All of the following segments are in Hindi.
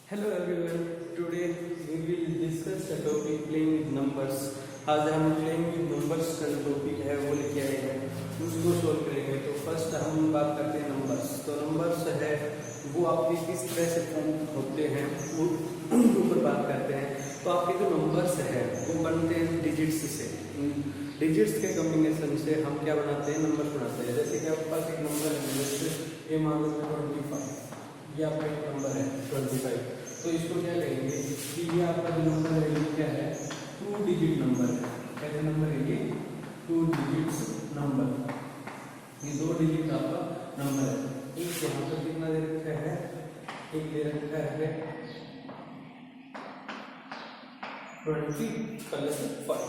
Hello everyone. Today we will discuss the topic playing with numbers. आज हम playing with numbers का जो टॉपिक है वो लेके आए हैं, उसको सोल्व करेंगे। तो फर्स्ट हम बात करते हैं नंबर्स। तो नंबर्स है वो आपके किस तरह से फॉर्म होते हैं वो ऊपर बात करते हैं। तो आपके जो नंबर्स है वो बनते हैं डिजिट्स से। डिजिट्स के कॉम्बिनेशन से हम क्या बनाते हैं, नंबर्स बनाते हैं। जैसे कि आपके पास एक नंबर है, जैसे ये मान लो 25, ये आपका एक नंबर है 25। तो इसको क्या कहेंगे कि ये आपका जो नंबर है ये क्या है, 2 डिजिट नंबर है। कैसे नंबर है ये, 2 डिजिट्स नंबर। ये 2 डिजिट आपका नंबर है। एक यहाँ पर कितना दे रखा है, एक दे रखा है 20 प्लस 5।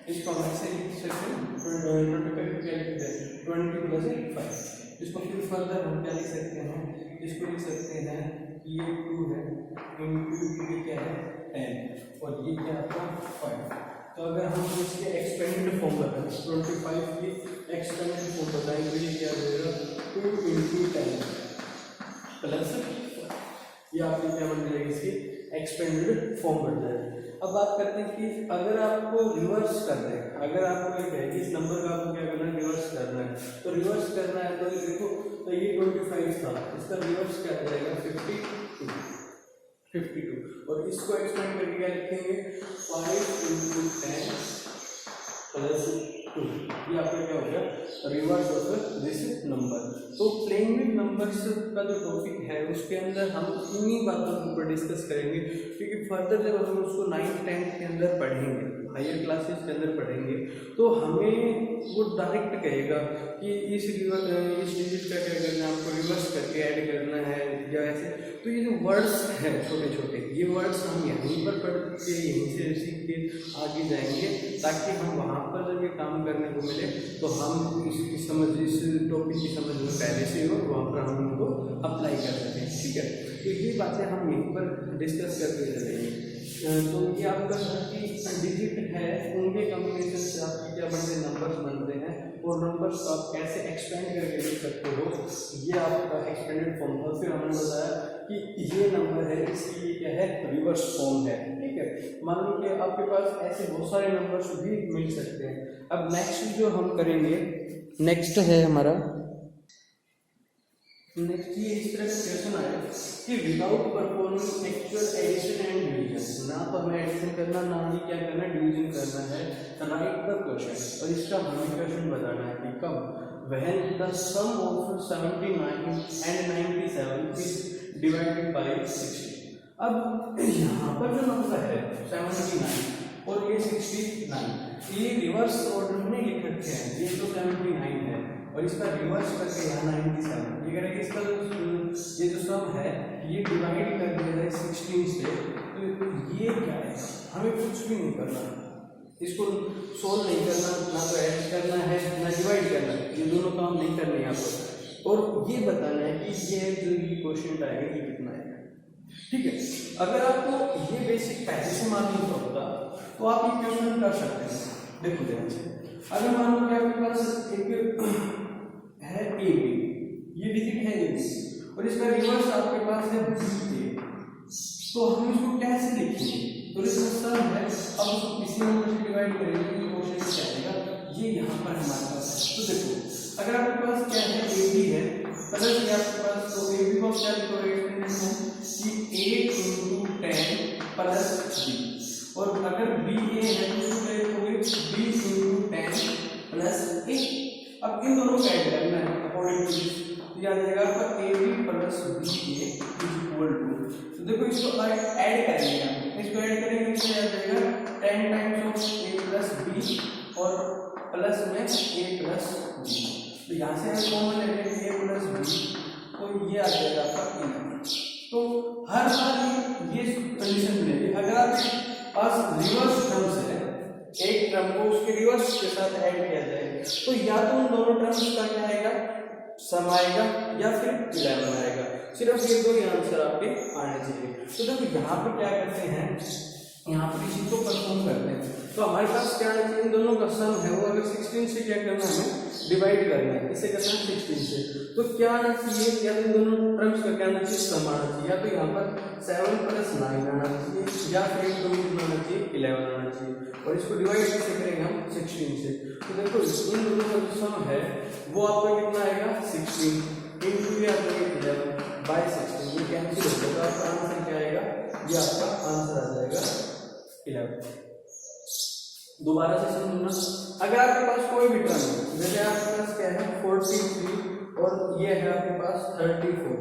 इसको हम ऐसे लिख सकते हैं 25 क्या लिखते हैं 20 प्लस 5। इसको फिर फर्दर हम क्या लिख सकते हैं, इसको लिख सकते हैं ये 2 है इंटू ये क्या है 10 और ये क्या आपका 5। तो अगर हम इसके एक्सपेंडेड फॉर्म बताएं, 25 की एक्सपेंडेड फॉर्म बताएं तो ये क्या हो जाएगा 2 इंटू 10 प्लस 5। ये आपकी क्या बन जाएगी, इसकी एक्सपेंडेड फॉर्म बन जाएगी। अब बात करते हैं कि अगर आपको रिवर्स करना है, अगर आपको एक है कि इस नंबर का आपको क्या करना है, रिवर्स करना है। तो रिवर्स करना है तो देखो, तो ये 25 था, इसका रिवर्स क्या हो जाएगा 52 और इसको एक्सपेंड करके क्या लिखेंगे 5 इंटू 10 प्लस 2। ये आपका क्या हो गया, रिवर्स ऑफ दिस नंबर। तो प्लेइंग विद नंबर्स का जो टॉपिक है उसके अंदर हम इन्हीं बातों के ऊपर डिस्कस करेंगे, क्योंकि फर्दर जब हम उसको 9th 10th के अंदर पढ़ेंगे, हायर क्लासेस के अंदर पढ़ेंगे, तो हमें वो डायरेक्ट कहेगा कि इस डिजिट का क्या करना है, आपको रिवर्स करके ऐड करना है या ऐसे। तो ये जो वर्ड्स हैं छोटे छोटे, ये वर्ड्स हम यहीं पर पढ़ के यहीं से सीख के आगे जाएंगे, ताकि हम वहाँ पर जब ये काम करने को मिले तो हम इसकी समझ, इस टॉपिक की समझ में पहले से हो, वहाँ पर हम उनको अप्लाई कर सकें। ठीक है, तो ये बातें हम यहीं पर डिस्कस करते चलेंगे। तो ये आपका डिजिट है, उनके कॉम्बिनेशन से आपके क्या बनते हैं, नंबर्स बनते हैं। और नंबर्स को आप कैसे एक्सपेंड करके लिख सकते हो, ये आपका एक्सपेंडेड फॉर्म था। फिर हमने बताया कि ये नंबर है, इसकी ये क्या है, रिवर्स फॉर्म है। ठीक है, मान लो कि आपके पास ऐसे बहुत सारे नंबर्स भी मिल सकते हैं। अब नेक्स्ट जो हम करेंगे, नेक्स्ट है हमारा, नेक्स्ट ये इस तरह का क्वेश्चन आया कि without performing actual addition and division, ना तो हमें एडिशन करना, ना ही क्या करना, डिवीजन करना है, राइट द क्वेश्चन। और इसका हमें क्वेश्चन बताना है कि कब, when the sum of 79 and 97 is divided by 60। अब यहाँ पर जो नंबर है 79 और ये 69, ये रिवर्स ऑर्डर में लिख रखे हैं। ये तो 79 है और इसका रिवर्स करके यहाँ 97, ये करेंगे इसका ये जो सम है ये डिवाइड कर दिया जाए 16 से। तो ये क्या है, हमें कुछ भी नहीं करना, इसको सोल्व नहीं करना, ना तो ऐड करना है ना डिवाइड करना है, ये दोनों काम नहीं करने हैं आपको। और ये बताना है कि ये जो ये क्वेश्चन आएगा ये कितना है। ठीक है, अगर आपको ये बेसिक पहले से मालूम होता तो आप ये क्वेश्चन कर सकते हैं। देखो ध्यान से, अगर मान लो कि आपके पास एक है ए बी, ये डिजिट है ए बी और इसका रिवर्स आपके पास है बी ए, तो हम इसको कैसे लिखेंगे, तो इसका सम है, अब उसको किसी नंबर से डिवाइड करेंगे तो क्वेश्चन क्या आएगा, ये यहाँ पर हमारे पास है। तो देखो अगर आपके पास क्या है, ए बी है प्लस ये आपके पास, तो ए बी को क्या लिखोगे कि 8 इंटू 10 प्लस बी, और अगर बी ए है तो इसको क्या लिखोगे बी इंटू 10 प्लस ए। अब इन दोनों को ऐड करना है अकॉर्डिंग टू दिस, तो आ जाएगा आपका A B plus B A is equal to, तो देखो इसको ऐड करेंगे, इसको ऐड करेंगे तो आ जाएगा 10 times of A plus B और प्लस में ए प्लस बी। तो यहाँ से हम कॉमन ले लेंगे ए प्लस बी, तो ये आ जाएगा आपका ए। तो हर बार ये कंडीशन मिलेगी, अगर आपके पास रिवर्स टर्म्स है, एक टर्म को उसके रिवर्स के साथ ऐड किया जाए तो या तो उन दोनों टर्म्स का क्या आएगा, सम आएगा या फिर 11 आएगा। सिर्फ ये दो ही आंसर आपके आने चाहिए। तो देखो यहाँ पे क्या करते हैं, यहाँ पर इसी को परफॉर्म करते हैं। तो हमारे पास क्या है, इन दोनों का सम है वो अगर 16 से क्या करना है, हमें डिवाइड करना है, इसे करना है 16 से। तो क्या आना चाहिए, या इन दोनों टर्म्स का क्या आना चाहिए, सम आना चाहिए, या तो यहाँ पर 7 + 9 आना चाहिए, या फिर एक दोनों आना चाहिए 11 आना चाहिए। और इसको डिवाइड कैसे करेंगे हम, 16 से। तो देखो इन दोनों का जो सम है वो आपका कितना आएगा, 16 इंटू ये आपका 11/16, ये कैंसिल हो जाएगा, आपका आंसर क्या आएगा, ये आपका आंसर आ जाएगा 11। दोबारा से समझना, अगर आपके पास कोई भी टर्म है, जैसे आपके पास क्या है 43 और ये है आपके पास 34,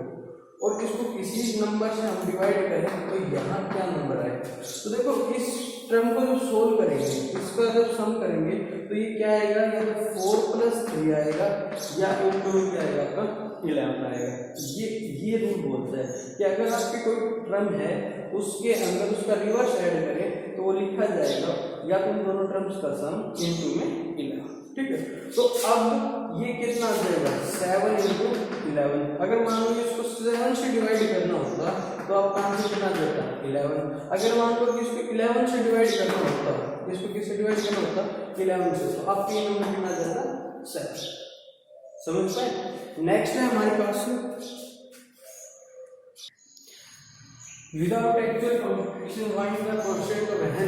और इसको किसी नंबर से हम डिवाइड करें तो यहाँ क्या नंबर आएगा। तो देखो इस टर्म को जो सोल्व करेंगे, इसका जब सम करेंगे तो ये क्या आएगा, या तो 4 + 3 आएगा, या इंटू क्या आएगा आपका 11 आएगा। ये रूल बोलता है कि अगर आपकी कोई टर्म है उसके अंदर उसका रिवर्स ऐड करें तो वो लिखा जाएगा या तो उन दोनों टर्म्स का सम इंटू में 11, ठीक है। तो अब ये कितना आ जाएगा, 7 × 11। अगर मान लो इसको 7 से डिवाइड करना होता तो आपका आंसर कितना जाता, 11। अगर मान लो कि इसको 11 से डिवाइड करना होता, इसको किससे डिवाइड करना होता, 11 से, तो आपके ये नंबर कितना जाता, 7। समझ पाए। नेक्स्ट है हमारे पास without actual complication find the coefficient of n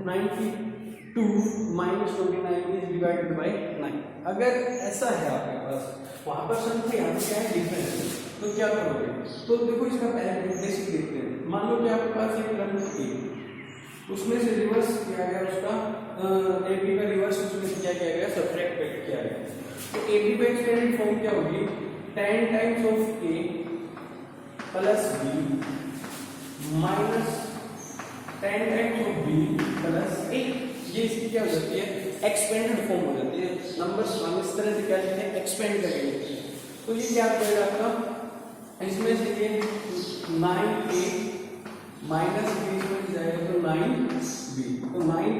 92 - 29 is divided by 9। अगर ऐसा है आपके पास, वहां पर संख्या यहाँ क्या है डिफरेंस, तो क्या करोगे, तो देखो इसका पहले बेसिक देखते हैं। मान लो कि आपके पास एक टर्म है, उसमें से रिवर्स किया गया उसका ab का रिवर्स उसमें किया गया, सब्ट्रैक्ट किया गया, तो ab का एक्सपेरिमेंट फॉर्म क्या होगी, 10 times of a plus b minus 10 times of b plus a। ये इसकी क्या हो जाती है, एक्सपेंडेड फॉर्म हो जाती है। नंबर्स हम इस तरह से क्या लिखते हैं, एक्सपेंड करके लिखते हैं। तो ये क्या करेगा आपका, इसमें से ये 9a माइनस b इसमें जाएगा तो 9b, तो 9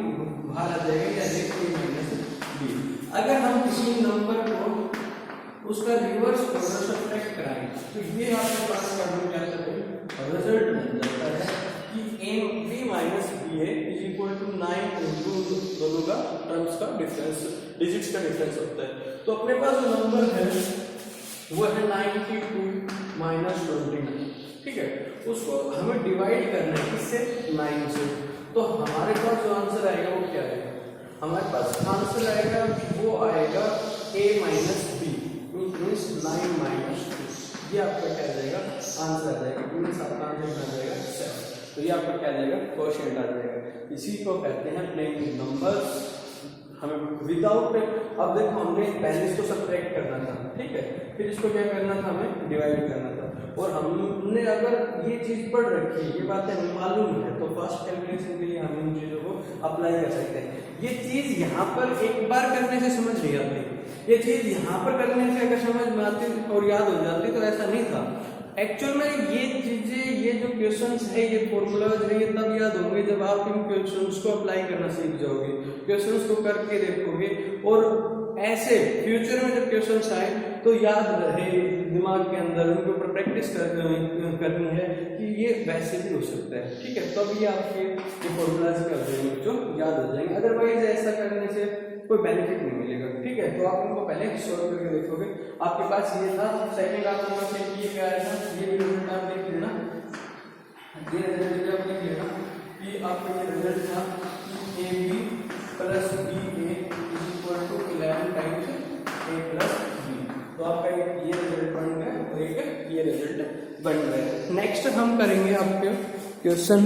बाहर आ जाएगा, या a माइनस b। अगर हम किसी नंबर को उसका रिवर्स ऑर्डर सब्ट्रैक्ट कराएं तो ये आपके पास क्या बन जाता है, रिजल्ट बन जाता है कि ab minus ba is equal to 9 into दोनों का टर्म्स का डिफरेंस, डिजिट्स का डिफरेंस होता है। तो अपने पास जो नंबर है वो है 92 माइनस 29, ठीक है। उसको हमें डिवाइड करना है किससे, 9 से। तो हमारे पास जो आंसर आएगा वो क्या आएगा, हमारे पास आंसर आएगा वो आएगा a minus b means 9 minus 2। ये आपका क्या आ जाएगा, आंसर आ जाएगा, मीन्स आपका आंसर आ जाएगा 7। तो ये आपका क्या आ जाएगा, कोएफिशिएंट आ जाएगा। इसी को कहते हैं प्लेइंग नंबर्स। हमें विदाउट, अब देखो हमने पहले इसको सब्ट्रैक्ट करना था, ठीक है, फिर इसको क्या करना था, हमें डिवाइड करना था। और हमने अगर ये चीज पढ़ रखी है, ये बातें हमें मालूम है, तो फर्स्ट कैलकुलेशन के लिए हम इन चीजों को अप्लाई कर सकते हैं। ये चीज यहाँ पर एक बार करने से समझ नहीं आती, ये चीज यहाँ पर करने से अगर समझ में आती और याद हो जाती तो ऐसा नहीं था। एक्चुअल में ये चीजें, ये जो क्वेश्चंस है, ये फॉर्मूलाज है, ये तब याद होंगे जब आप इन क्वेश्चंस को अप्लाई करना सीख जाओगे, क्वेश्चंस को करके देखोगे, और ऐसे फ्यूचर में जब क्वेश्चंस आए तो याद रहे दिमाग के अंदर, उनके ऊपर प्रैक्टिस करनी है कि ये वैसे भी हो सकता है, ठीक है। तब ये आपके ये फॉर्मूलाज कर देंगे जो याद हो जाएंगे, अदरवाइज ऐसा करने से कोई बेनिफिट नहीं मिलेगा, ठीक है। तो आप इनको पहले सॉल्व करके देखोगे। आपके पास ये था, सेकंड आपके पास ये क्या आएगा, ये रिजल्ट आप देख लेना, ये रिजल्ट आप देख लेना कि आपका ये रिजल्ट था कि ab plus ba is equal to 11 times a plus b। तो आपका ये रिजल्ट बन गया और एक ये रिजल्ट बन गया। नेक्स्ट हम करेंगे आपके question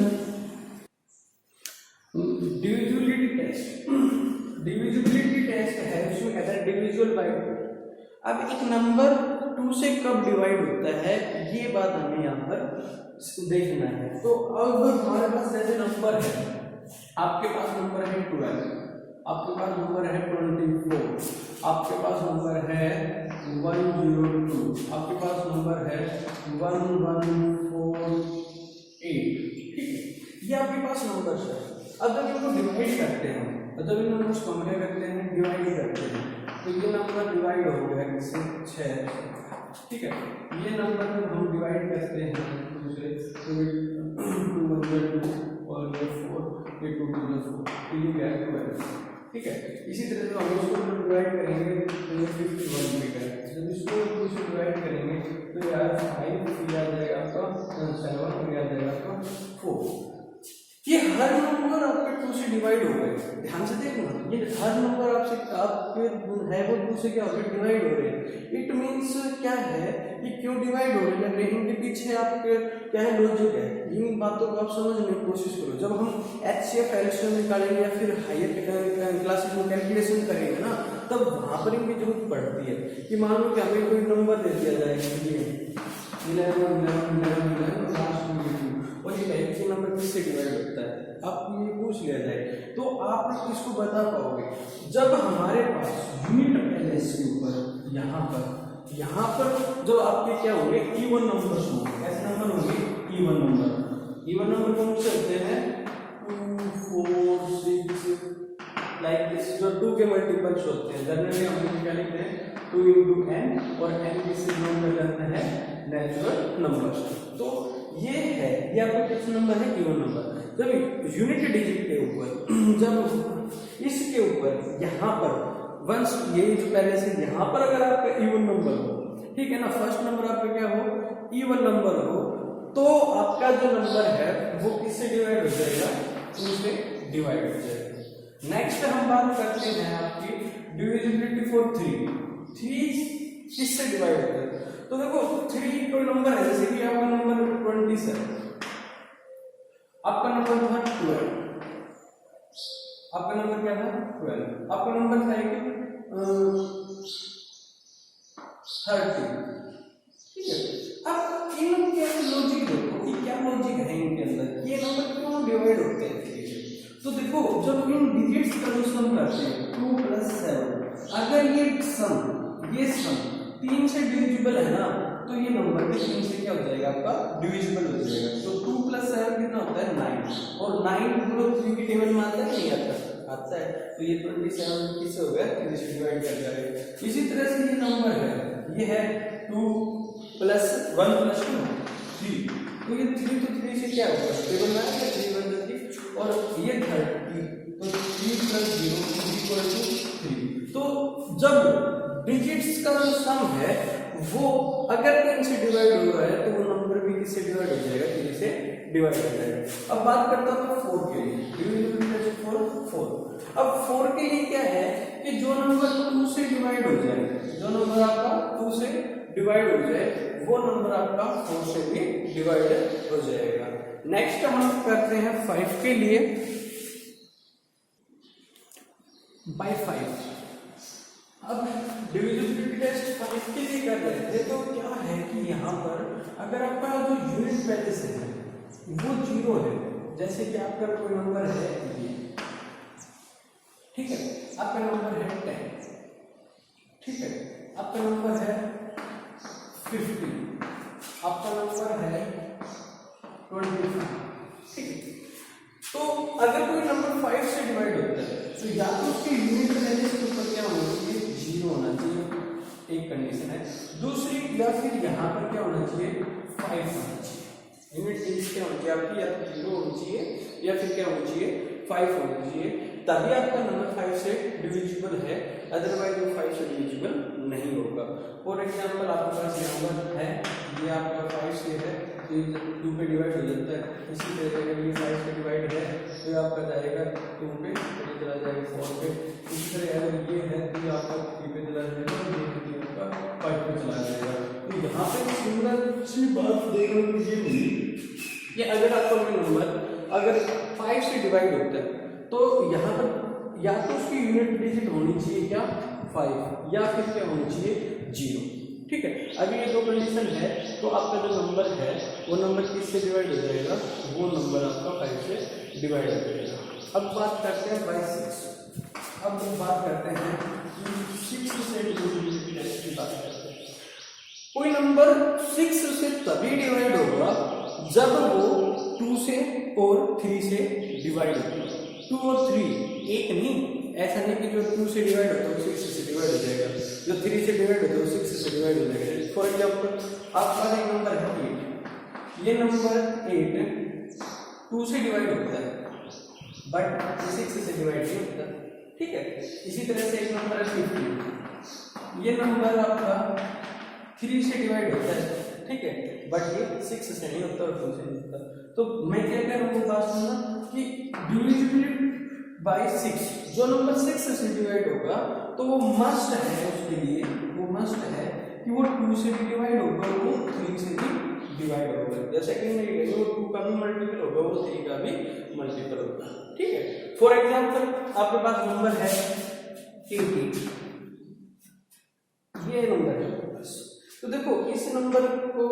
divisibility test. Divisibility test है उसमें कहता है डिविजिबल बाय 2। अब एक नंबर 2 से कब डिवाइड होता है ये बात हमें यहाँ पर देखना है। तो अब हमारे पास जैसे नंबर है, आपके पास नंबर है 12, आपके पास नंबर है 24, आपके पास नंबर है 102, आपके पास नंबर है 1148, ठीक है, ये आपके पास नंबर है। अब जब इनको डिवाइड करते हैं, जब इन नंबर्स को हम क्या करते हैं, डिवाइड करते हैं, तो ये नंबर डिवाइड हो गया किससे, 6, ठीक है। ये नंबर हम डिवाइड करते हैं दूसरे, तो 2 और ये 4, ये 2 4, तो ये क्या है 12। ठीक है। इसी तरह से हम इसको डिवाइड करेंगे तो ये 51 मिलेगा। जब इसको 2 से डिवाइड करेंगे तो यार 5 आ जाएगा आपका 7 आ जाएगा आपका 4। ये हर नंबर आपके 2 से डिवाइड हो गए। ध्यान से देखना, ये हर नंबर आपसे आपके है वो 2 से क्या हो रहे डिवाइड हो रहे हैं। इट मींस क्या है, ये क्यों डिवाइड हो रहे हैं, इनके पीछे आपके क्या है लॉजिक है। इन बातों को आप समझने की कोशिश करो। जब हम HCF एलसीएम निकालेंगे या फिर हायर क्लासेस में कैलकुलेशन करेंगे ना, तब वहां पर इनकी जरूरत पड़ती है कि मान लो कि हमें कोई नंबर दे दिया जाए 11 लास्ट में और ये कहे नंबर किससे डिवाइड होता है, आपको ये पूछ लिया जाए तो आप इसको बता पाओगे जब हमारे पास यूनिट पैलेस के ऊपर यहाँ पर जो आपके क्या होंगे इवन नंबर्स होंगे। ऐसे नंबर होंगे इवन नंबर कौन से होते हैं 2 4 6 लाइक दिस, जो 2 के मल्टीपल्स होते हैं। जनरली हम क्या लिखते हैं 2 into n और n किससे डिनोट करते हैं नेचुरल नंबर्स। तो ये है, ये आपका किस नंबर है इवन नंबर। जब यूनिट डिजिट के ऊपर जब इसके ऊपर यहाँ पर वंस ये जो पहले से यहाँ पर अगर आपका इवन नंबर हो, ठीक है ना, फर्स्ट नंबर आपका क्या हो इवन नंबर हो, तो आपका जो नंबर है वो किससे डिवाइड हो जाएगा 2 से डिवाइड हो जाएगा। नेक्स्ट हम बात करते हैं आपकी डिविजिबिलिटी फॉर 3 किससे डिवाइड होता है। तो देखो 3 कोई नंबर है, जैसे कि आपका नंबर 20 है, आपका नंबर था 12, आपका नंबर क्या था 12, आपका नंबर था कि 30, ठीक है। अब इनके लॉजिक देखो कि क्या लॉजिक है इनके अंदर, ये नंबर क्यों डिवाइड होते हैं। तो देखो जब इन डिजिट्स का जो सम करते हैं 2 + 7, अगर ये सम 3 से डिविजिबल है ना, तो ये नंबर भी 3 से क्या हो जाएगा आपका डिविजिबल हो जाएगा। तो 2 + 7 कितना होता है 9, और 9 को 3 की टेबल में आता है नहीं आता है। तो ये 27 किससे हो गया 3 से डिवाइड कर जाएगा। इसी तरह से ये नंबर है, ये है 2 + 1 + 2 3, तो ये 3 तो 3 से क्या होगा टेबल में आएगा 3 × 3, और ये 30, तो 3 + 0 = 3। तो जब डिजिट्स का जो सम है वो अगर 3 से डिवाइड हो रहा है तो वो नंबर भी किससे डिवाइड हो जाएगा 3 से डिवाइड हो जाएगा। अब बात करता हूँ 4 के लिए, डिविजिबिलिटी 4। अब 4 के लिए क्या है कि जो नंबर 2 से डिवाइड हो जाए, जो नंबर आपका 2 से डिवाइड हो जाए वो नंबर आपका 4 से भी डिवाइड हो जाएगा। नेक्स्ट हम करते हैं 5 के लिए, बाय 5। अब डिविजिबिलिटी टेस्ट 5 के लिए कर रहे थे, तो क्या है कि यहाँ पर अगर आपका जो यूनिट पैलेस है वो 0 है, जैसे कि आपका कोई नंबर है ये, ठीक है, आपका नंबर है 10, ठीक है, आपका नंबर है 50, आपका नंबर है 25, ठीक है। तो अगर कोई नंबर 5 से डिवाइड होता है तो या तो उसके यूनिट पैलेस के ऊपर क्या होना चाहिए 0 होना चाहिए, एक कंडीशन है। दूसरी, या फिर यहाँ पर क्या होना चाहिए 5 होना चाहिए। यूनिट पैलेस क्या होना चाहिए आपकी, या तो 0 होनी चाहिए या फिर क्या होनी चाहिए 5 होनी चाहिए, तभी आपका नंबर 5 से डिविजिबल है, अदरवाइज वो 5 से डिविजिबल नहीं होगा। फॉर एग्जाम्पल आपके पास नंबर है, ये आपका 5 से है तो 2 पे डिवाइड हो जाता है। इसी तरह अगर ये 5 से डिवाइड है तो आपका जाएगा 2 पे, तो चला जाएगा 4 पे। इसी तरह अगर ये है तो आपका 3 पे चला जाएगा, ये आपका 5 पे चला जाएगा। तो यहाँ पे सिंगल सी बात देखने को ये मिली कि अगर आपका कोई नंबर अगर 5 से डिवाइड होता है तो यहाँ पर या तो उसकी यूनिट डिजिट होनी चाहिए क्या 5, या फिर क्या होनी चाहिए 0, ठीक है। अभी ये 2 कंडीशन है तो आपका जो नंबर है वो नंबर किससे डिवाइड हो जाएगा, वो नंबर आपका 5 से डिवाइड हो जाएगा। अब बात करते हैं बाय 6। अब हम बात करते हैं कि 6 से डिविजिबिलिटी टेस्ट की बात करते हैं। कोई नंबर 6 से तभी डिवाइड होगा जब वो 2 से और 3 से डिवाइड होगा। 2 और 3 एक नहीं, ऐसा नहीं कि जो 2 से डिवाइड होता है वो 6 से डिवाइड हो जाएगा, जो 3 से डिवाइड होता है वो 6 से डिवाइड हो जाएगा। फॉर एग्जाम्पल आपका एक नंबर है 8, ये नंबर 8 2 से डिवाइड होता है बट 6 से डिवाइड नहीं होता, ठीक है। इसी तरह से एक नंबर है 50, ये नंबर आपका 3 से डिवाइड होता है, ठीक है, बट ये 6 से नहीं होता और 2 से नहीं होता। तो मैं क्या कह रहा हूँ बात सुनना कि डिविजिबिलिटी बाय 6, जो नंबर 6 से डिवाइड होगा तो वो मस्ट है, उसके लिए वो मस्ट है कि वो 2 से भी डिवाइड होगा, वो 3 से भी डिवाइड होगा। या सेकंड में वो 2 का भी मल्टीपल होगा, वो 3 का भी मल्टीपल होगा, ठीक है। फॉर एग्जांपल आपके पास नंबर है 80, ये नंबर है बस। तो देखो इस नंबर को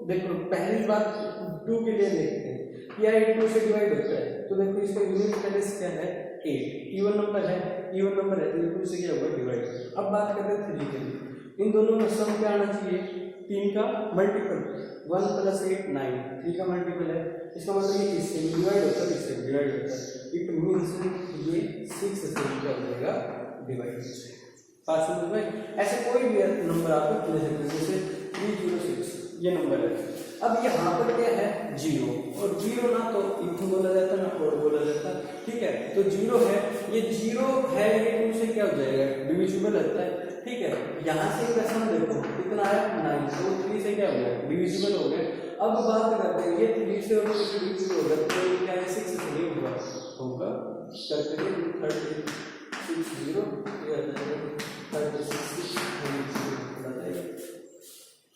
देखो, पहली बात 2 के लिए देखते हैं, या 2 से डिवाइड होता है, तो देखो इसका यूनिट प्लेस क्या है 8, इवन नंबर है, इवन नंबर है तो 2 से क्या होगा डिवाइड। अब बात करते हैं 3 के लिए, इन दोनों में सम क्या आना चाहिए, 3 का मल्टीपल, 1 + 8 9, 3 का मल्टीपल है, इसका मतलब ये इससे डिवाइड होता है, इससे डिवाइड होता है, इट मींस ये 6 से क्या हो जाएगा डिवाइड हो जाएगा। बात समझ में? ऐसे कोई भी नंबर आप ले सकते हैं, जैसे 306 ये नंबर है। अब यहाँ पर क्या है 0, और 0 ना तो इनको बोला जाता है ना और बोला जाता है, ठीक है। तो 0 है, ये 0 है, ये 2 से क्या हो जाएगा डिविजिबल रहता है, ठीक है। यहाँ से एक सम देखो कितना आया 9, तो 3 से क्या हो गया डिविजिबल हो गया। अब बात करते हैं ये 3 से और 2 से डिविजिबल हो गया, तो क्या है 6 से नहीं होगा, होगा करके 36 0 ये आ जाएगा 36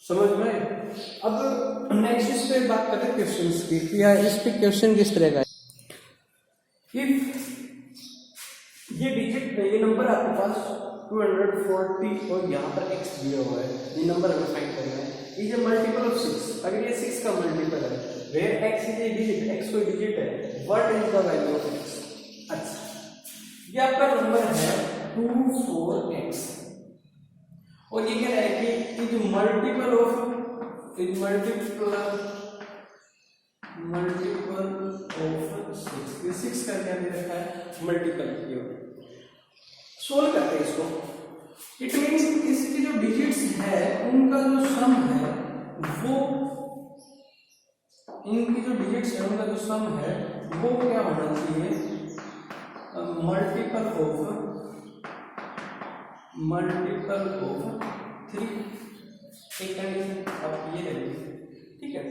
समझ में। अब नेक्स्ट इस पे बात करते हैं क्वेश्चंस की, या इस पे क्वेश्चन किस तरह का है। इफ ये डिजिट ये नंबर आपके पास 240 और यहाँ पर x दिया हुआ है, ये नंबर हमें फाइंड करना है, इज ए मल्टीपल ऑफ 6, अगर ये 6 का मल्टीपल है, where x is a digit, x कोई डिजिट है, what is the value of x। अच्छा, ये आपका नंबर है 24x और ये कह रहा है कि is multiple of multiple of 6, ये 6 का क्या दे रखा है मल्टीपल किया। सोल्व करते हैं इसको, इट मींस इसकी जो डिजिट्स है उनका जो सम है वो, इनकी जो डिजिट्स है उनका जो सम है वो क्या होना चाहिए मल्टीपल ऑफ 3। एक कंडीशन आप ये रखिए, ठीक है।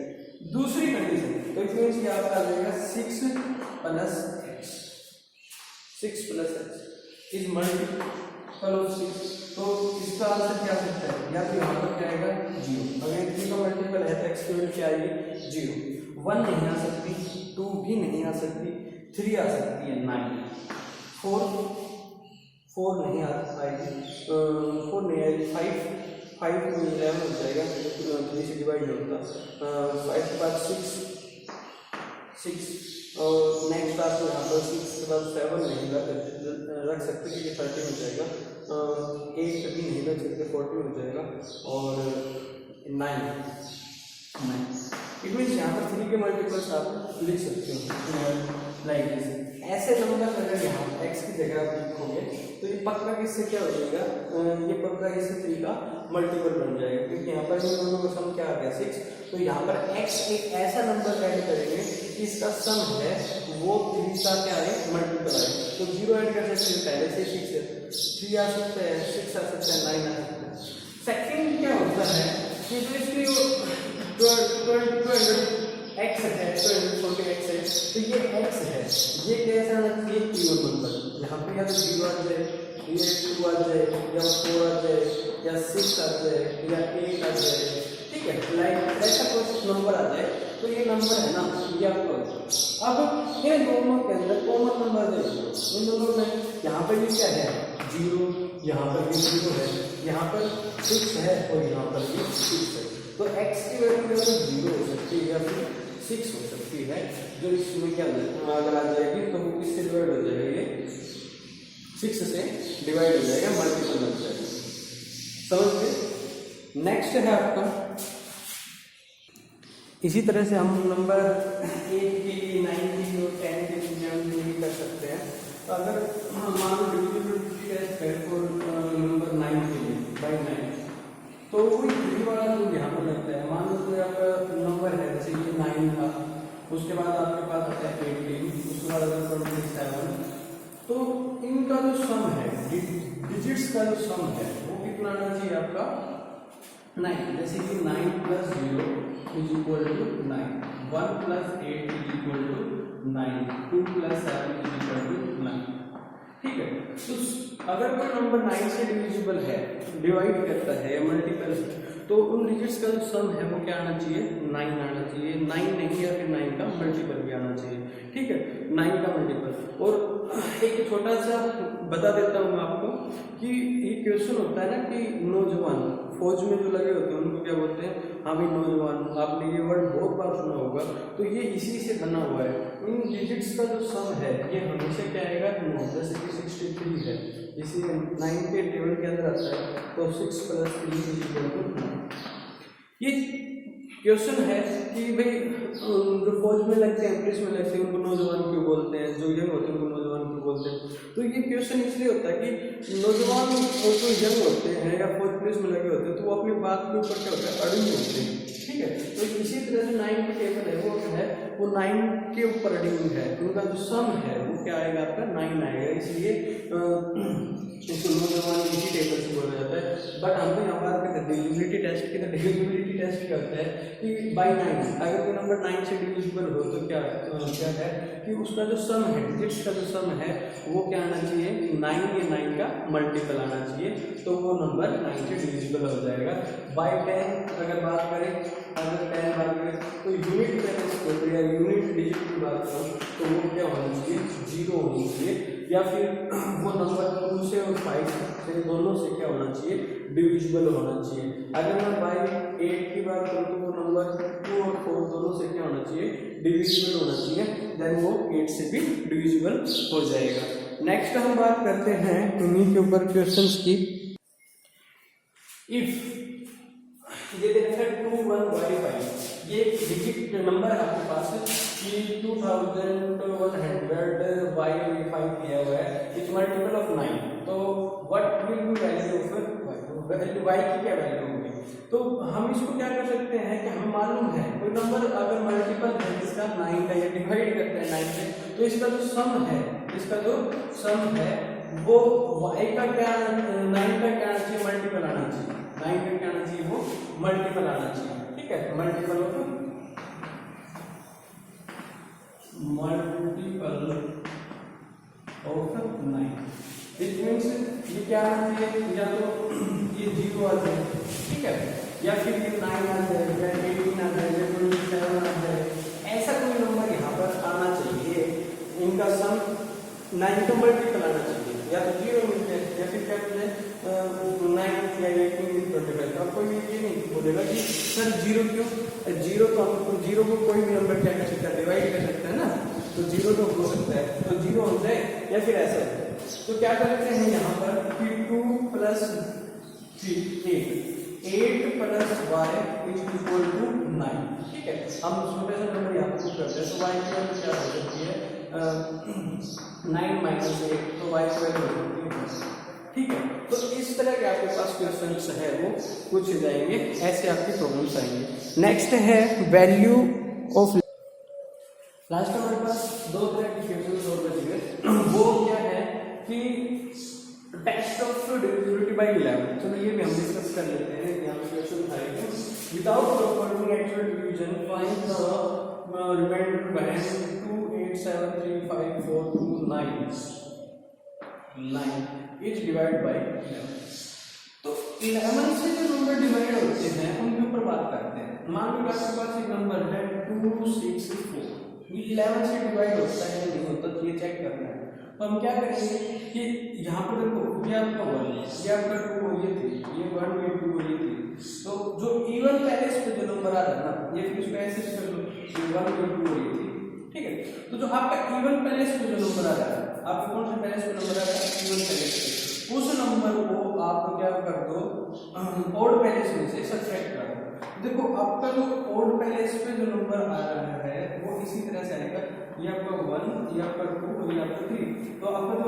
दूसरी कंडीशन तो इसमें ये आपका आ जाएगा 6 + x, 6 + x is multiple of 6, तो इसका आंसर क्या सकता है, या तो यहाँ पर क्या आएगा 0, अगर 3 का मल्टीपल है तो x की वैल्यू क्या आएगी 0, 1 नहीं आ सकती, 2 भी नहीं आ सकती, 3 आ सकती है 9, 4 नहीं आएगी, 4 नहीं आएगी, 5 में 11 हो जाएगा, 3 से डिवाइड नहीं होता, 5 के बाद 6 और नेक्स्ट आपको यहाँ पर 6 के बाद 7 नहीं रख सकते क्योंकि 30 हो जाएगा, 8 कभी नहीं रख सकते 40 हो जाएगा, और 9 इट मीन्स यहाँ पर 3 के मल्टीपल्स आप लिख सकते हो लाइक दिस। ऐसे नंबर अगर यहाँ x की जगह आप लिखोगे तो ये पक्का किससे क्या हो जाएगा, ये पक्का इससे 3 का मल्टीपल बन जाएगा, क्योंकि यहाँ पर इन दोनों का सम क्या आ गया 6, तो यहाँ पर x एक ऐसा नंबर ऐड करेंगे कि इसका सम है वो 3 का क्या है मल्टीपल आए, तो 0 ऐड कर सकते हैं, पहले से 6 है, 3 आ सकता है, 6 आ सकता है, 9 आ सकता है। सेकेंड क्या होता है कि जो इसकी 200 x है, 240x है, तो ये x है, ये कैसा आना चाहिए प्योर नंबर, यहाँ पे या तो 0 आ जाए, या 2 आ जाए, या 4 आ जाए, या 6 आ जाए, या 8 आ जाए, ठीक है, लाइक ऐसा कुछ नंबर आ जाए, तो ये नंबर है ना ये आपका। अब इन दोनों के अंदर कॉमन नंबर देखो, इन दोनों में यहाँ पर ये क्या है 0, यहाँ पर भी 0 है, यहाँ पर 6 है और यहाँ पर भी 6 है, तो x की वैल्यू या तो 0 हो सकती है या फिर 6 हो सकती है, जो इसमें क्या अगर आ जाएगी तो वो किससे डिवाइड हो जाएगा, ये 6 से डिवाइड हो जाएगा, मल्टीपल बन जाएगा, समझ गए। नेक्स्ट है आपका, इसी तरह से हम नंबर 8 के लिए 9 के लिए और 10 के लिए हम ये कर सकते हैं। तो अगर मान लो डिविजिबिलिटी टेस्ट है फॉर नंबर 9 के लिए बाई 9, तो वही 3 वाला जो यहाँ पर लगता है, मान लो कोई आपका नंबर है जैसे ये 9 था, उसके बाद आपके पास आता है 18, उसके बाद अगर 27, तो इनका जो सम है, डिजिट्स का जो सम है वो कितना आना चाहिए आपका 9। जैसे कि 9 + 0 = 9, 1 + 8 = 9, 2 + 7 = 9। ठीक है, तो अगर कोई नंबर 9 से डिविजिबल है, डिवाइड करता है या मल्टीपल है, तो उन डिजिट्स का जो सम है वो क्या आना चाहिए 9 आना चाहिए। 9 नहीं या फिर 9 का मल्टीपल भी आना चाहिए। ठीक है, 9 का मल्टीपल। और एक छोटा सा बता देता हूँ मैं आपको कि ये क्वेश्चन होता है ना कि नौजवान फौज में जो लगे होते हैं उनको क्या बोलते हैं, हाँ भाई नौजवान, आपने ये वर्ड बहुत बार सुना होगा। तो ये इसी से बना हुआ है। इन डिजिट्स का जो सम है ये हमेशा क्या आएगा 9। जैसे कि 63 है, इसी 9 के टेबल के अंदर आता है, तो 6 + 3 = 9। ये क्वेश्चन है कि भाई जो फौज में लगते हैं, पुलिस में लगते हैं, उनको नौजवान क्यों बोलते हैं, जो यंग होते हैं उनको नौजवान क्यों बोलते हैं। तो ये क्वेश्चन इसलिए होता है कि नौजवान और जो यंग होते हैं या फौज पुलिस में लगे होते हैं तो वो अपनी बात के ऊपर क्या होता है अड़े होते हैं। ठीक है, तो इसी तरह से 9 के टेबल है वो 9 के ऊपर अडिंग है। उनका जो सम है वो क्या आएगा आपका 9 आएगा। इसलिए इसको नौजवान इसी टेबल से बोला जाता है। बट हम तो यहाँ बात करते हैं डिविजिबिलिटी टेस्ट की। तो डिविजिबिलिटी टेस्ट क्या होता है कि बाई 9 अगर कोई नंबर 9 से डिविजिबल हो तो क्या है कि उसका जो सम है, डिजिट्स का जो सम है वो क्या आना चाहिए 9 या 9 का मल्टीपल आना चाहिए, तो वो नंबर 9 से डिविजिबल हो जाएगा। बाई 10 अगर बात करें, अगर 10 बात करें तो यूनिट पैरेंट्स या यूनिट डिजिट की बात करूँ तो वो क्या होना चाहिए 0 होनी चाहिए, या फिर वो नंबर 2 से और 5 से दोनों से क्या होना चाहिए डिविजिबल होना चाहिए। अगर मैं बाई 8 की बात करूँ तो वो नंबर 2 और 4 दोनों से क्या होना चाहिए डिविजिबल होना चाहिए, देन वो 8 से भी डिविजिबल हो जाएगा। नेक्स्ट हम बात करते हैं इन्हीं के ऊपर क्वेश्चंस की। इफ ये देखा 2 1 y 5, ये डिजिट नंबर है आपके पास कि 2100 y 5 दिया हुआ है, इट्स मल्टीपल ऑफ 9, तो what will be value of y की क्या वैल्यू होगी। तो हम इसको क्या कर सकते हैं कि हमें मालूम है कोई नंबर अगर मल्टीपल है इसका 9 का, या डिवाइड करते हैं 9 से, तो इसका जो सम है वो y का क्या 9 का क्या आना चाहिए मल्टीपल आना चाहिए, 9 का क्या आना चाहिए वो मल्टीपल आना चाहिए। ठीक है, मल्टीपल ऑफ 9, इट मीन्स ये क्या आना चाहिए, या तो ये 0 आ जाए, ठीक है, या फिर ये 9 आ जाए, या 18 आ जाए, या 27 आ जाए, ऐसा कोई नंबर यहाँ पर आना चाहिए। इनका सम 9 का मल्टीपल आना चाहिए, या तो 0 मिल जाए या फिर क्या मिल जाए 9 या 18 25। अब कोई ये नहीं बोलेगा कि सर 0 क्यों, 0 तो हम 0 को कोई भी नंबर क्या कर सकता है डिवाइड कर सकता है ना, तो 0 तो हो सकता है, तो 0 हो जाए या फिर ऐसा हो जाए। तो क्या करते हैं यहाँ पर कि 2 + 3 8 + y = 9। ठीक है, हम छोटे से नंबर यहाँ पर करते हैं, तो y की वैल्यू क्या हो सकती है 9 - 8, तो y की वैल्यू हो सकती है। ठीक है, तो इस तरह के आपके पास क्वेश्चंस है वो पूछे जाएंगे, ऐसे आपकी प्रॉब्लम्स आएंगे। नेक्स्ट है वैल्यू ऑफ, लास्ट हमारे पास 2 तरह के क्वेश्चंस और बच गए। वो क्या है कि टेस्ट ऑफ डिविजिबिलिटी बाय 11। चलो ये भी हम डिस्कस कर लेते हैं। यहाँ पे क्वेश्चन था without performing actual division find the remainder value 2 8 7 3 5 4 2 9 is divide by 11। तो 11 से जो नंबर डिवाइड होते हैं उनके ऊपर बात करते हैं। मान लो आपके पास एक नंबर है 2 6 4, ये 11 से डिवाइड होता है या नहीं होता, तो ये चेक करना है। तो हम क्या करेंगे कि यहाँ पर देखो ये आपका 1, ये आपका 2 और ये 3, ये 1 ये 2 और ये 3, तो जो इवन पैलेस पे जो नंबर आ रहा है ना, ये फिर इसको ऐसे कर लो, ये 1 ये 2 और ये 3। ठीक है, तो जो आपका इवन पैलेस पे जो नंबर आ रहा है, आपके कौन से पैलेस पे नंबर आ रहा है इवन पैलेस पे, उस नंबर को आप क्या कर दो ऑड पैलेस में से सब्ट्रैक्ट कर दो। देखो आपका जो ऑड पैलेस पे जो नंबर आ रहा है वो इसी तरह से आएगा, ये आपका 1, ये आपका 2 और ये आपका 3, तो आपका जो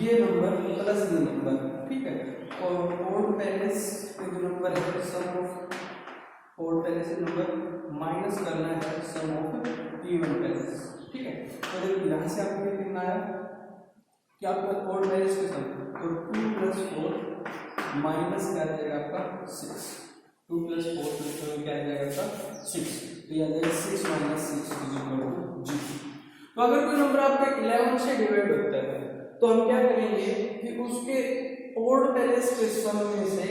ये नंबर प्लस ये नंबर, ठीक है, और ऑड पैलेस पे जो नंबर है सम ऑफ ऑड पैलेस से नंबर माइनस करना है सम ऑफ इवन पैलेस। ठीक है, तो देखो यहाँ से आपको कितना आया क्या आपका कोड वैल्यूज के सम, तो 2 + 4 माइनस क्या आ जाएगा आपका 6, 2 + 4 + 4 क्या आ जाएगा आपका 6, तो ये आ जाएगा 6 - 6 = 0। तो अगर कोई नंबर आपका 11 से डिवाइड होता है तो हम क्या करेंगे कि उसके ओड पैलेस के सम में से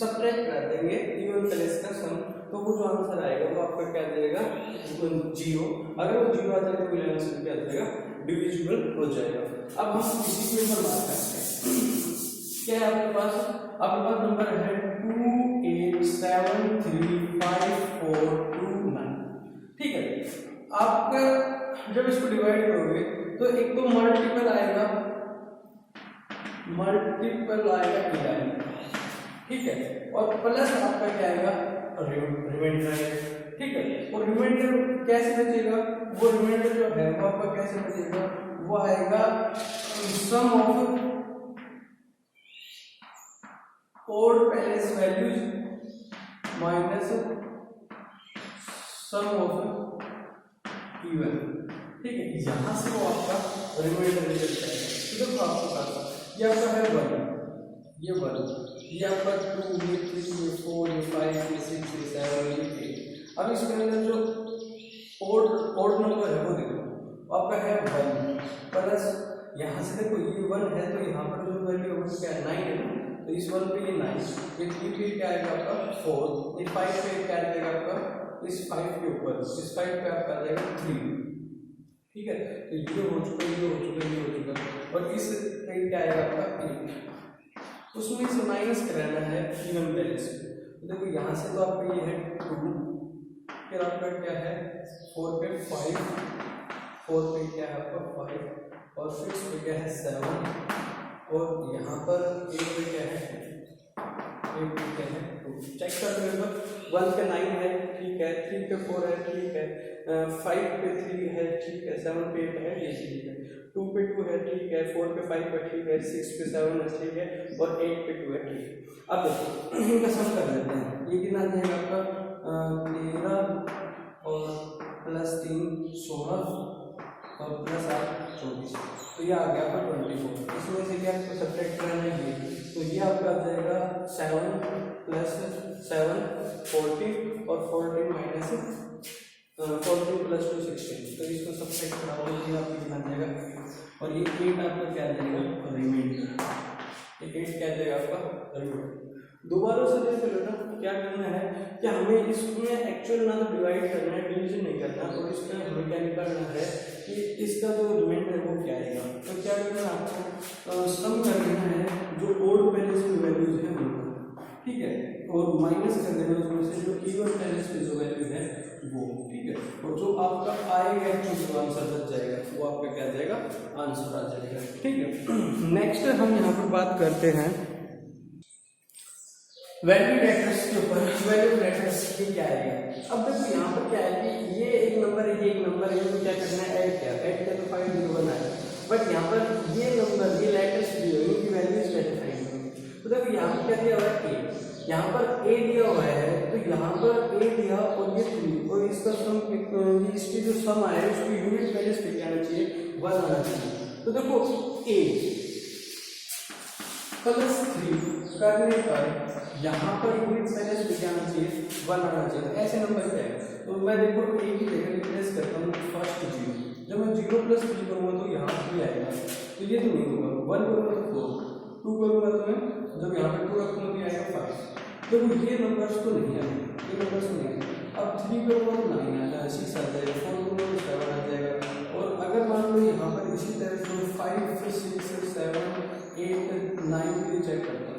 सब्ट्रैक्ट कर देंगे इवन पैलेस का सम, तो वो जो आंसर आएगा वो आपका क्या आ जाएगा 0। अगर वो 0 आ जाएगा तो 11 से क्या आ जाएगा डिविजिबल हो जाएगा। अब हम इसी के ऊपर बात करते हैं। क्या है आपके पास नंबर है 2873549, ठीक है। आपका जब इसको डिवाइड करोगे तो एक तो मल्टीपल आएगा 11, ठीक है, और प्लस आपका क्या आएगा रिमाइंडर आएगा, ठीक है। और रिमाइंडर कैसे बचेगा, वो रिमाइंडर जो है वो आपका कैसे बचेगा, वो आएगा sum of odd place values minus sum of even, ठीक है। यहां से वो आपका रिमाइंडर रिजल्ट आएगा। तो देखो आपके पास ये आपका है 1, ये 1, ये आपका 2, ये 3, ये 4, ये 5, ये 6, ये 7, ये 8। अब इसके अंदर जो ओड नंबर है वो देखो आपका है 1 प्लस यहाँ से देखो ये 1 है तो यहाँ पर जो वैल्यू है वो क्या है 9 है ना, तो इस 1 पे ये 9, ये 3 पे क्या आएगा आपका 4, ये 5 पे क्या आ जाएगा आपका, इस 5 के ऊपर इस 5 पे आपका आ जाएगा 3, ठीक है। तो ये हो चुका, ये हो चुका, ये हो चुका, और इस पे क्या आएगा आपका 8, उसमें से माइनस कराना है इवन पैलेस। तो देखो यहाँ से तो आपका ये है 2, फिर आपका क्या है 4 पे 5, 4 पे क्या है आपका 5, और 6 पे क्या है 7, और यहाँ पर 8 पे क्या है 2। चेक कर लो, 1 पे 9 है, ठीक है, 3 पे 4 है, ठीक है, 5 पे 3 है, ठीक है, 7 पे 8 है, ये ठीक है, 2 पे 2 है, ठीक है, 4 पे 5 है, ठीक है, 6 पे 7 है, ठीक है, और 8 पे 2 है, ठीक है। अब देखो इनका सम कर लेते हैं, ये कितना आ जाएगा आपका 13 और प्लस 3 16 और प्लस 8 24, तो ये आ गया आपका 24। इसमें से क्या आपको सब्ट्रैक्ट करना है, तो ये आपका आ जाएगा 7 + 7 14, और 14 माइनस 14 + 2 16, तो इसको सब्ट्रैक्ट कराओ तो ये आपको कितना आ जाएगा, और ये 8 आपका क्या आ जाएगा रिमाइंडर, ये 8 क्या आ जाएगा आपका रिमाइंडर। दोबारा से देख लो ना, क्या करना है कि हमें इसमें एक्चुअल ना तो डिवाइड करना है, डिवीजन नहीं करना, और इसमें हमें क्या निकालना है कि इसका जो रिमाइंडर है वो क्या आएगा। तो क्या करना है आपको सम कर देना है जो ओड पैलेस की वैल्यूज है उनको, ठीक है, और माइनस कर देना उसमें से जो इवन पैलेस की जो वैल्यू है वो, ठीक है, और जो आपका आएगा जो आंसर बच जाएगा वो आपका क्या जाएगा आंसर आ जाएगा, ठीक है। नेक्स्ट हम यहाँ पर बात करते हैं वैल्यू लेटर्स के ऊपर। वैल्यू लेटर्स ये क्या है, अब देखो यहाँ पर क्या है कि ये एक नंबर है, ये एक नंबर है, तो क्या करना है ऐड किया तो 501 आया, बट यहाँ पर ये नंबर ये लेटर्स दिए हुए इनकी वैल्यूज कैसे फाइंड होंगी। तो देखो यहाँ पर क्या दिया हुआ है ए, यहाँ पर ए दिया हुआ है, तो यहाँ पर ए दिया और ये 3, और इसका सम इसकी जो सम आया उसकी यूनिट पैलेस पे क्या आना चाहिए 1 आना चाहिए। तो देखो ए + 3 करने पर यहाँ पर यूनिट पैलेस पे क्या आना चाहिए 1 आना चाहिए। ऐसे नंबर क्या है, तो मैं देखो एक ही जगह रिप्लेस करता हूँ फर्स्ट 0, जब मैं 0 + 3 करूँगा तो यहाँ पर आएगा, तो ये तो नहीं होगा, 1 करूँगा तो 4, 2 करूँगा तो मैं जब यहाँ पर 2 रखूँगा तो आएगा 5, देखो ये नंबर्स तो नहीं आएंगे, ये नंबर्स नहीं आएंगे। अब 3 करूँगा तो 9 आ जाएगा, 6 आ जाएगा, 4 करूँगा तो 7 आ जाएगा, और अगर मान लो यहाँ पर इसी तरह से 5 6 7 8 9 भी चेक करता हूँ,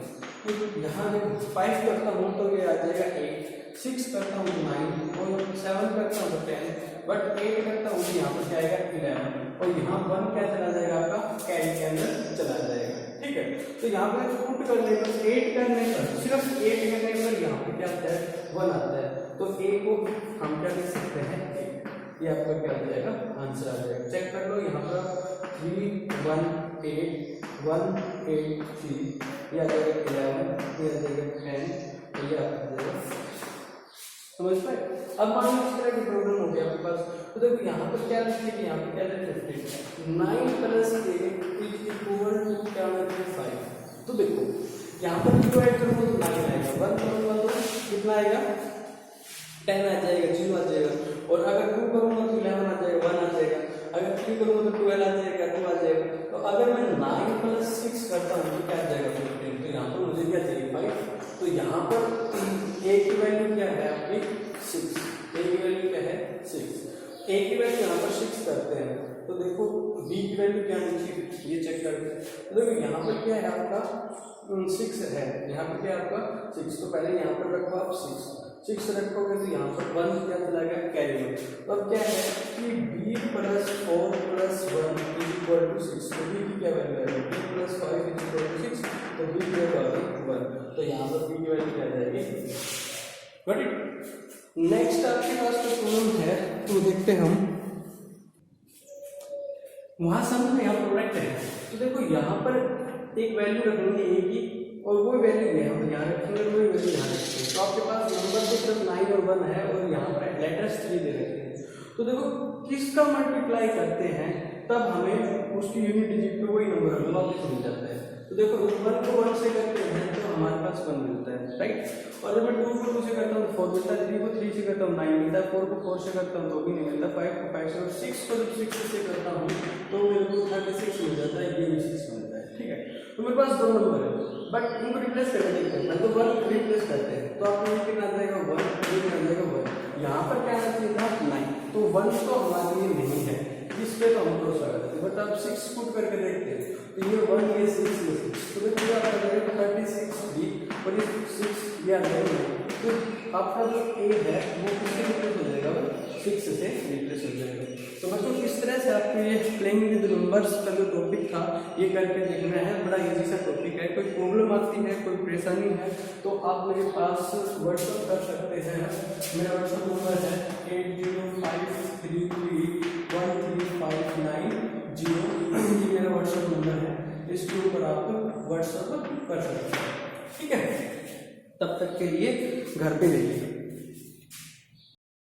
तो यहाँ जब 5 करता हूँ तो ये आ जाएगा 8, 6 करता हूँ तो 9, और 7 करता हूँ तो 10, बट 8 करता हूँ तो यहाँ पर क्या आएगा 11, और यहाँ 1 क्या चला जाएगा आपका कैरी के अंदर चला जाएगा, ठीक है। तो यहाँ पर पुट करने पर 8 करने पर सिर्फ 8 करने पर यहाँ पर क्या आता है 1 आता है, तो a को हम क्या लिख सकते हैं 8, ये आपका क्या आ जाएगा आंसर आ जाएगा। चेक कर लो यहाँ पर 3 1 8 1 8 3, ये आ जाएगा 11, ये आ जाएगा 10, ये आ जाएगा समझ पाए। अब मान लो इस तरह की प्रॉब्लम हो गया आपके पास, तो देखो यहाँ पर क्या लिखेंगे, यहाँ पर क्या लिखेंगे 9 + 8 = क्या लिखेंगे 5। तो देखो यहाँ पर जो ऐड करूँगा तो 9 आएगा, 1 करूँगा तो कितना आएगा 10 आ जाएगा, 0 आ जाएगा, और अगर 2 करूँगा तो 11 आ जाएगा, 1 आ जाएगा, अगर 3 करूँगा तो 12 आ जाएगा, 2 आ जाएगा। तो अगर मैं 9 + 6 करता हूँ तो क्या आ जाएगा 15। तो यहाँ पर मुझे क्या चाहिए 5। तो यहाँ पर a की वैल्यू क्या है आपकी 6, a की वैल्यू क्या है 6, a की वैल्यू यहाँ पर 6 करते हैं। तो देखो b की वैल्यू क्या है ये चेक करते हैं। तो देखो यहाँ पर क्या है आपका 6 है, यहाँ पर क्या है आपका 6। तो पहले यहाँ पर रखो आप 6 रखोगे तो यहाँ पर 1 क्या चला गया कैरी में। तो अब क्या है कि b + 4 + 1 = 6। तो b की क्या वैल्यू है b + 5 = 6। तो b की वैल्यू 1, तो यहाँ पर b की वैल्यू क्या आ जाएगी। Got it. नेक्स्ट आपके पास जो प्रॉब्लम है तो देखते हैं हम, वहां समझ में यहाँ प्रोडक्ट है। तो देखो यहाँ पर एक वैल्यू रखेंगे a की, और वो वैल्यू यहाँ रखेंगे, वही वैल्यू यहाँ रखेंगे। तो आपके पास नंबर तो सिर्फ 9 और 1 है, और यहाँ पर लेटर्स 3 दे रखे हैं। तो देखो किसका मल्टीप्लाई करते हैं तब हमें उसकी यूनिट डिजिट पे वही नंबर लॉजिक मिल जाता है। तो देखो 1 को 1 से करते हैं तो हमारे पास 1 मिलता है, राइट। और जब मैं 2 को 2 से करता हूँ 4 मिलता है, 3 को 3 से करता हूँ 9 मिलता है, 4 को 4 से करता हूँ तो भी नहीं मिलता, 5 को 5 से, और 6 को जब 6 से करता हूँ तो मेरे को 36 मिल जाता है, ये भी 6 मिलता है, ठीक है। तो मेरे पास 2 नंबर है, बट इनको रिप्लेस करके देखते हैं। तो 1 रिप्लेस करते हैं तो आपको ये कितना आ जाएगा 1, ये कितना आ जाएगा 1। यहाँ पर क्या आना चाहिए था 9, तो 1 तो हमारे लिए नहीं है, इस पे तो हम भरोसा करते हैं। बट आप 6 पुट करके देखते हैं तो ये 1 ये 6 ये 6, तो देखो क्या आ जाएगा 36 भी, और ये 6 ये आ जाएगा। तो आपका जो a है वो किससे रिप्लेस हो जाएगा, 6 से रिप्लेस हो जाएगा। तो बच्चों इस तरह से आपको ये प्लेइंग विद नंबर्स का जो टॉपिक था ये करके देखना है। बड़ा इजी सा टॉपिक है, कोई प्रॉब्लम आती है, कोई परेशानी है तो आप मेरे पास व्हाट्सअप कर सकते हैं। मेरा व्हाट्सअप नंबर है 8053313590, ये मेरा व्हाट्सअप नंबर है, इसके ऊपर आप व्हाट्सअप कर सकते हैं, ठीक है। तब तक के लिए घर पे रहिए।